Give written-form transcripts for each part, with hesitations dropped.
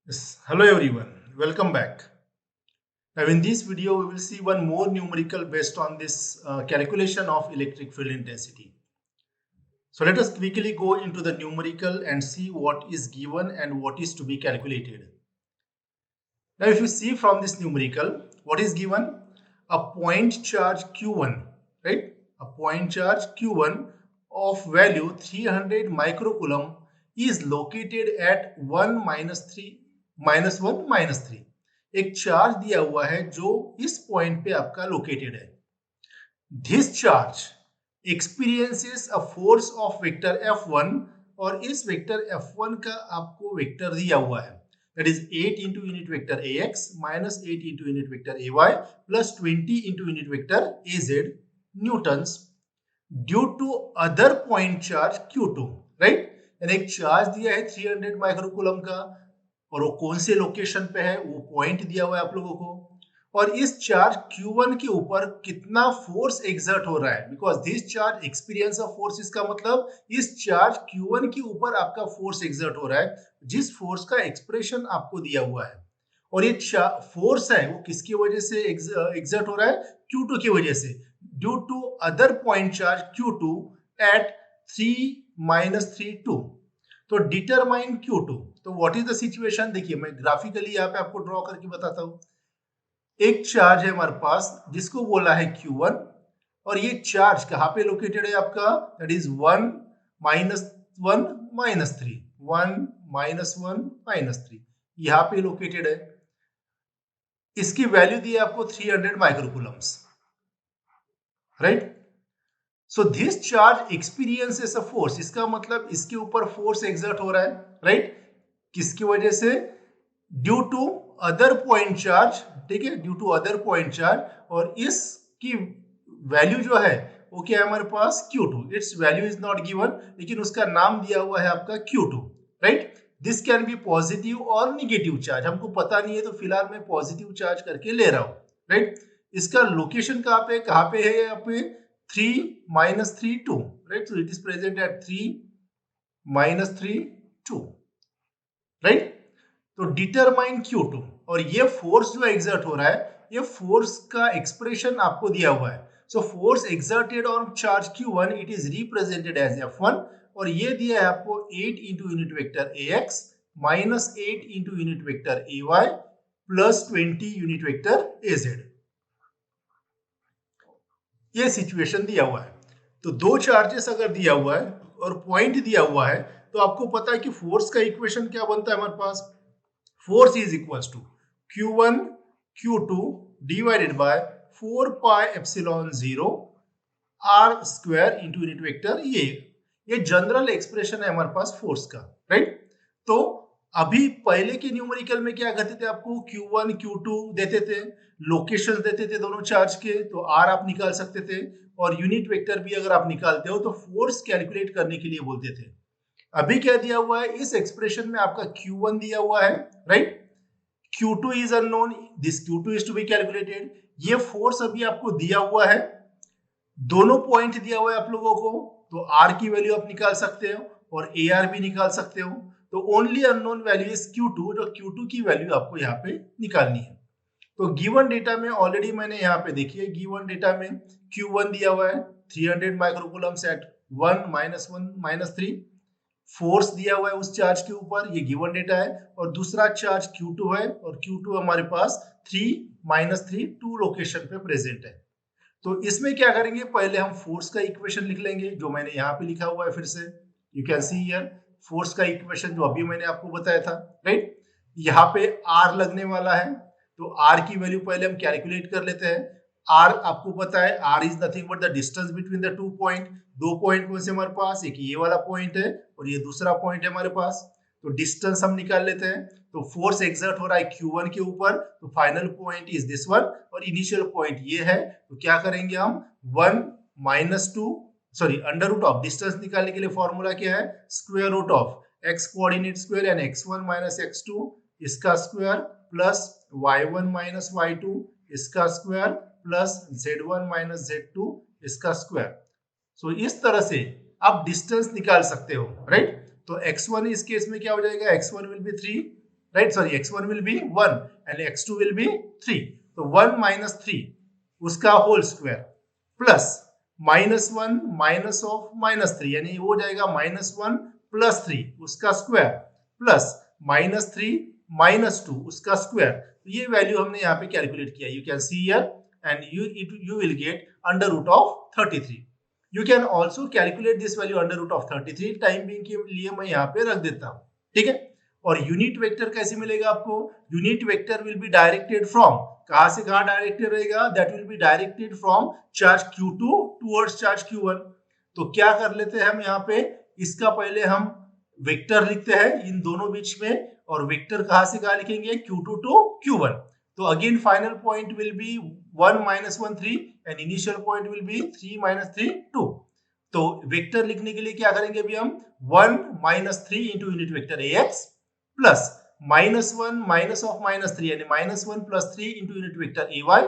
Yes. Hello everyone, welcome back. Now in this video we will see one more numerical based on this calculation of electric field intensity. So let us quickly go into the numerical and see what is given and what is to be calculated. Now if you see from this numerical, what is given? A point charge Q1, right? A point charge Q1 of value 300 microcoulomb is located at 1 minus 3 minus 1 minus 3. एक charge दिया हुआ है जो इस point पे आपका located है. This charge experiences a force of vector F1 और इस वेक्टर F1 का आपको वेक्टर दिया हुआ है. That is 8 into unit vector AX minus 8 into unit vector AY plus 20 into unit vector AZ newtons due to other point charge Q2, right? यानी एक charge दिया है 300 माइक्रोकूलम का और वो कौन से लोकेशन पे है वो पॉइंट दिया हुआ है आप लोगों को. और इस चार्ज Q1 के ऊपर कितना फोर्स एक्सर्ट हो रहा है, because this charge experience of force, इसका मतलब इस चार्ज Q1 के ऊपर आपका फोर्स एक्सर्ट हो रहा है, जिस फोर्स का एक्सप्रेशन आपको दिया हुआ है. और ये फोर्स है वो किसकी वजह से एक्सर्ट हो रहा है? Q2 की वजह से, due to other point charge Q2 at 3-3 2. तो डिटरमाइन Q2. तो व्हाट इज द सिचुएशन, देखिए मैं ग्राफिकली यहाँ पे आपको ड्रॉ करके बताता हूँ. एक चार्ज है हमारे पास जिसको बोला है Q1 और ये चार्ज कहाँ पे लोकेटेड है आपका? That is 1 minus 1 minus 3, 1 minus 1 minus 3 यहाँ पे लोकेटेड है. इसकी वैल्यू दी है आपको 300 microcoulombs, right? So this charge experiences a force, इसका मतलब इसके ऊपर फोर्स एक्सर्ट हो रहा है, राइट? किसकी वजह से? Due to other point charge, ठीक है, due to other point charge. और इसकी वैल्यू जो है वो क्या है हमारे पास? Q2. Its value is not given, लेकिन उसका नाम दिया हुआ है आपका Q2, right? This can be positive और निगेटिव चार्ज, हमको पता नहीं है तो फिलहाल मैं पॉजिटिव चार्ज करके ले रहा हूं, राइट? इसका लोकेशन कहाँ पे है? यहाँ पे 3-3 2, right? So it is present at 3-3 2, right? तो डिटरमाइन Q2. और ये फोर्स जो एक्सर्ट हो रहा है, ये फोर्स का एक्सप्रेशन आपको दिया हुआ है. So force exerted on charge Q1 it is represented as F1 और ये दिया है आपको 8 into unit vector AX minus 8 into unit vector AY plus 20 unit vector AZ. ये सिचुएशन दिया हुआ है. तो दो चार्जेस अगर दिया हुआ है और पॉइंट दिया हुआ है तो आपको पता है कि फोर्स का इक्वेशन क्या बनता है हमारे पास? Force is equals to Q1 Q2 divided by 4 pi epsilon 0 R square into unit vector. ये जनरल एक्सप्रेशन है हमारे पास फोर्स का, राइट? तो अभी पहले के न्यूमेरिकल में क्या करते थे, आपको Q1 Q2 देते थे, लोकेशंस देते थे दोनों चार्ज के, तो R आप निकाल सकते थे और यूनिट वेक्टर भी अगर आप निकालते हो तो फोर्स कैलकुलेट करने के लिए बोलते थे. अभी क्या दिया हुआ है इस एक्सप्रेशन में? आपका Q1 दिया हुआ है, right? Q2 is unknown, this Q2 is to be calculated. ये फोर्स अभी आपको दिया हुआ है, दोनों पॉइंट दिया हुआ है आप लोगों को, तो R की वैल्यू आप निकाल सकते हो और AR भी निकाल सकते हो. तो only unknown value is Q2, जो Q2 की वैल्यू आपको यहाँ पे निकालनी है. तो गिवन डेटा में ऑलरेडी मैंने यहाँ पे देखिए, गिवन डेटा में Q1 दिया हुआ है 300 माइक्रोकूलम्स एट 1 minus 1 minus 3. फोर्स दिया हुआ है उस चार्ज के ऊपर, ये गिवन डेटा है. और दूसरा चार्ज Q2 है और Q2 हमारे पास 3-3 2 लोकेशन पे प्रेजेंट है. तो इसमें क्या करेंगे, पहले हम फोर्स का इक्वेशन लिख लेंगे जो मैंने यहाँ पे लिखा हुआ है. फिर से you can see here force का इक्वेशन जो अभी मैंने आपको बताया था, राइट? यहाँ पे R लगने वाला है, तो R की वैल्यू पहले हम कैलकुलेट कर लेते हैं. R आपको पता है R is nothing but the distance between the two point. दो पॉइंट कौन से हमारे पास? एक ये वाला पॉइंट है और ये दूसरा पॉइंट है हमारे पास. तो डिस्टेंस हम निकाल लेते हैं. तो फोर्स एक्सर्ट हो रहा है Q1 के ऊपर, तो final point is this one और इनिशियल पॉइंट ये है. तो क्या करेंगे हम? 1 minus 2 sorry under root of, distance निकालने के लिए फॉर्मूला क्या है? Square root of x coordinate square and x1 minus x2 इसका square plus y1 minus y2 इसका square plus z1 minus z2 इसका स्क्वायर. सो इस तरह से आप डिस्टेंस निकाल सकते हो, राइट? तो x1 इस केस में क्या हो जाएगा? x1 will be 3 right, sorry x1 will be 1 and x2 will be 3, तो 1 माइनस 3 उसका whole square plus -1 minus of -3 यानी वो जाएगा -1 प्लस 3 उसका स्क्वायर प्लस -3 -2 उसका स्क्वायर। तो ये वैल्यू हमने यहाँ पे कैलकुलेट किया, you can see here and you will get under root of 33. You can also calculate this value under root of 33, time being के लिए मैं यहाँ पे रख देता हूँ, ठीक है। और यूनिट वेक्टर कैसे मिलेगा आपको? Unit vector will be directed from, कहां से कहां डायरेक्टेड रहेगा? That will be directed from charge Q2 towards charge Q1। तो क्या कर लेते हैं हम यहाँ पे, इसका पहले हम वेक्टर लिखते हैं इन दोनों बीच में, और वेक्टर कहां से कहां लिखेंगे? Q2 to Q1। तो again final point will be 1 minus 1 3 and initial point will be 3 minus 3 2। तो वेक्टर लिखने के लिए क्या करेंगे अभी हम? 1 minus 3 into unit vector ax plus -1 minus of -3 यानी -1 plus 3 into unit vector ay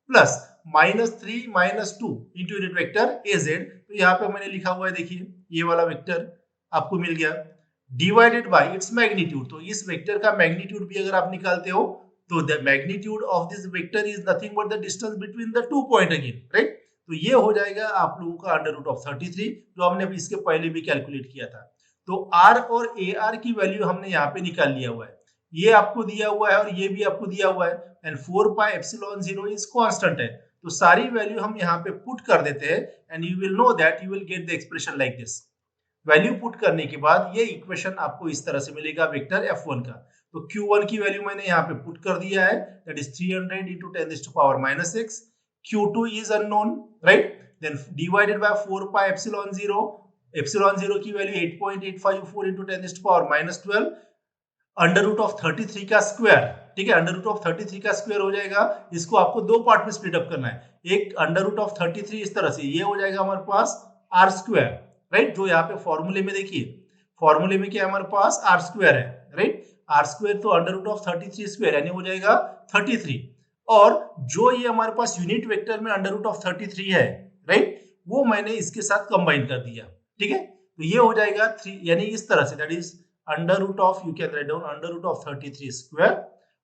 plus -3 minus 2 into unit vector az। तो यहाँ पे मैंने लिखा हुआ है, देखिए ये वाला वेक्टर आपको मिल गया, डिवाइडेड बाय इट्स मैग्नीट्यूड। तो इस वेक्टर का मैग्नीट्यूड भी अगर आप निकालते हो तो the magnitude of this vector is nothing but the distance between the 2 point again, right? तो ये हो जाएगा आप लोगों का अंडर रूट ऑफ 33, जो हमने इसके पहले भी कैलकुलेट किया था। तो r और ar की वैल्यू हमने यहाँ पे निकाल लिया हुआ है, ये आपको दिया हुआ है और ये भी आपको दिया हुआ है, and 4 pi epsilon 0 is constant है। तो सारी वैल्यू हम यहाँ पे पुट कर देते हैं and you will know that you will get the expression like this. Value put करने के बाद ये इक्वेशन आपको इस तरह से मिलेगा वेक्टर f1 का। तो Q1 की वैल्यू मैंने यहाँ पे पुट कर दिया है, that is 300 into 10 to the power -6। Q2 is unknown, right? Then divided by 4 pi epsilon 0, epsilon 0 की value 8.854 into 10 to the power -12, under root of 33 का स्क्वायर, ठीक है, अंडर रूट ऑफ 33 का स्क्वायर हो जाएगा। इसको आपको दो पार्ट में स्प्लिट अप करना है, एक अंडर रूट ऑफ 33 इस तरह से, ये हो जाएगा हमारे पास आर स्क्वायर, राइट? जो यहाँ पे फॉर्मूले में देखिए, फॉर्मूले में क्या है हमारे पास? आर स्क्वायर है, राइट? आर स्क्वायर तो अंडर रूट ऑफ 33 स्क्वायर यानी हो जाएगा 33, और जो ये हमारे पास यूनिट वेक्टर में अंडर रूट ऑफ 33 है, राइट, वो मैंने इसके साथ कंबाइन कर दिया, ठीक है। तो ये हो जाएगा 3 यानी इस तरह से, that is under root of, you can write down under root of 33 square,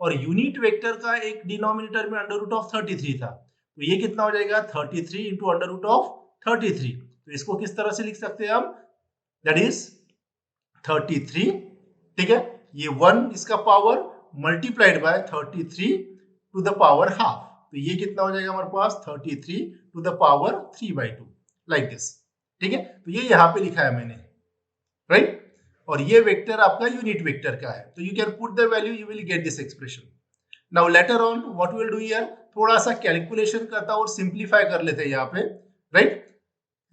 और यूनिट वेक्टर का एक डिनोमिनेटर में अंडर रूट ऑफ 33 था, तो ये कितना हो जाएगा? 33 इंटू अंडर रूट ऑफ 33। तो इसको किस तरह से लिख सकते हैं हम? दैट इज 33, ठीक है, ये 1 इसका power multiplied by 33 to the power half, तो ये कितना हो जाएगा हमारे पास? 33 to the power 3/2, like this, ठीक है। तो ये यहाँ पे लिखा है मैंने, राइट? और ये वेक्टर आपका यूनिट वेक्टर का है, तो you can put the value, you will get this expression. Now later on what we will do here, थोड़ा सा कैलकुलेशन करता और सिंप्लीफाई कर लेते हैं यहाँ पे, राइट?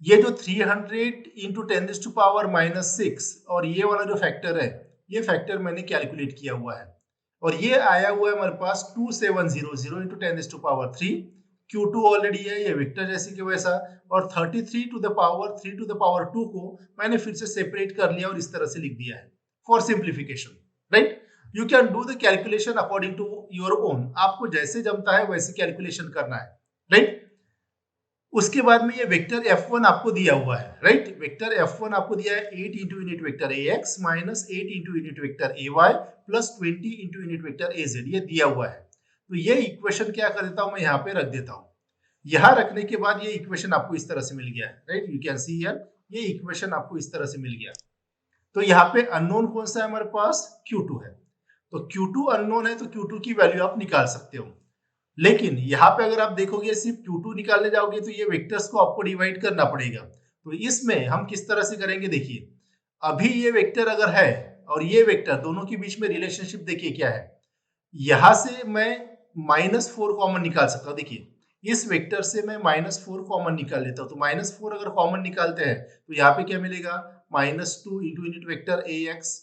ये जो 300 इंटू 10 टू पावर -6 और ये वाला जो फैक्टर है, ये फैक्टर मैंने कैलकुलेट किया हुआ है, और ये आया हुआ है हमारे पास 2700 into 10 to power 3। Q2 already है, ये वेक्टर जैसे कि वैसा, और 33 to the power 3 to the power 2 को मैंने फिर से सेपरेट कर लिया और इस तरह से लिख दिया है for simplification, right? You can do the calculation according to your own, आपको जैसे जमता है वैसे कैलकुलेशन करना है, राइट? उसके बाद में ये वेक्टर f1 आपको दिया हुआ है, राइट? वेक्टर f1 आपको दिया है 8 into unit vector ax minus 8 into unit vector ay plus 20 into unit vector az, ये दिया हुआ है। तो ये इक्वेशन क्या कर देता हूं मैं, यहाँ पे रख देता हूं। यहाँ रखने के बाद ये इक्वेशन आपको इस तरह से मिल गया है, right? You can see here, ये इक्वेशन आपको इस तरह से मिल गया। तो यहाँ पे अननोन कौन सा है हमारे पास? Q2 है। तो Q2 अननोन है, तो Q2 की वैल्यू आप निकाल सकते हो, लेकिन यहाँ पे अगर आप देखोगे सिर्फ Q2 निकालने जाओगे तो ये वेक्टर्स को आपको डिवाइड करना पड़ेगा। तो इसमें हम किस तरह से करेंगे, देखिए, अभी ये वेक्टर अगर है और ये वेक्टर, दोनों के बीच में रिलेशनशिप देखिए क्या है। यहां से मैं -4 कॉमन निकाल सकता हूँ, देखिए इस वेक्टर से मैं -4 कॉमन निकाल लेता हूँ। तो -4 अगर कॉमन निकालते हैं तो यहाँ पे क्या मिलेगा? -2 into unit vector ax,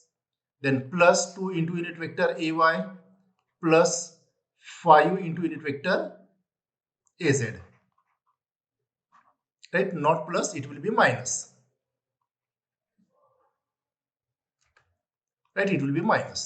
then +2 into unit vector ay plus 5 into unit vector az, right? Not plus, it will be minus, right? It will be minus।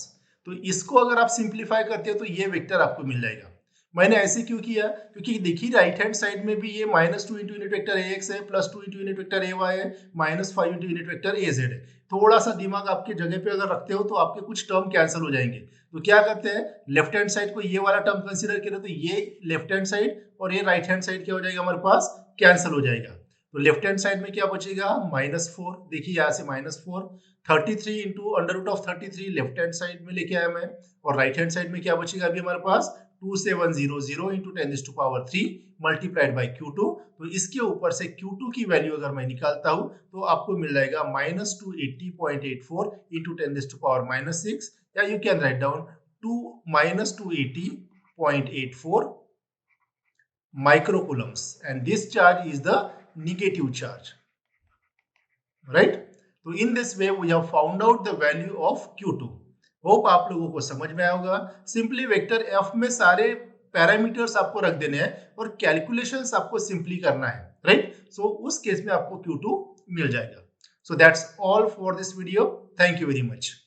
तो इसको अगर आप सिंप्लीफाई करते हो तो ये वेक्टर आपको मिल जाएगा। मैंने ऐसे क्यों किया? क्योंकि देखिए राइट हैंड साइड में भी ये -2 इंटू यूनिट वेक्टर ax है, +2 इंटू यूनिट वेक्टर ay है, -5 इंटू यूनिट वेक्टर az है। थोड़ा सा दिमाग आपके जगह पे अगर रखते हो तो आपके कुछ टर्म कैंसिल हो जाएंगे। तो क्या करते हैं, लेफ्ट हैंड साइड को ये वाला टर्म कंसीडर करें तो ये लेफ्ट हैंड साइड और ये राइट हैंड साइड क्या हो जाएगा हमारे पास, कैंसिल हो जाएगा। तो लेफ्ट हैंड साइड में क्या बचेगा, -4, देखिए यहाँ से -4, 33 into under root of 33 left hand side में लेके आया मैं, और राइट हैंड साइड में क्या बचेगा अभी हमारे पास 2700 इंटू 10⁻³ मल्टीप्लाइड बाई Q2। तो इसके ऊपर से Q2 की वैल्यू अगर मैं निकालता हूं तो आपको मिल जाएगा -280.84 इंटू 10⁻⁻6, या you can write down -280.84 microcoulombs, and this charge is the negative charge, right? तो in this way we have found out the value of Q2. Hope आप लोगों को समझ में आया होगा। सिंपली वेक्टर F में सारे पैरामीटर्स आपको रख देने हैं और कैलकुलेशंस आपको सिंपली करना है, राइट? सो उस केस में आपको Q2 मिल जाएगा। So that's all for this video, thank you very much.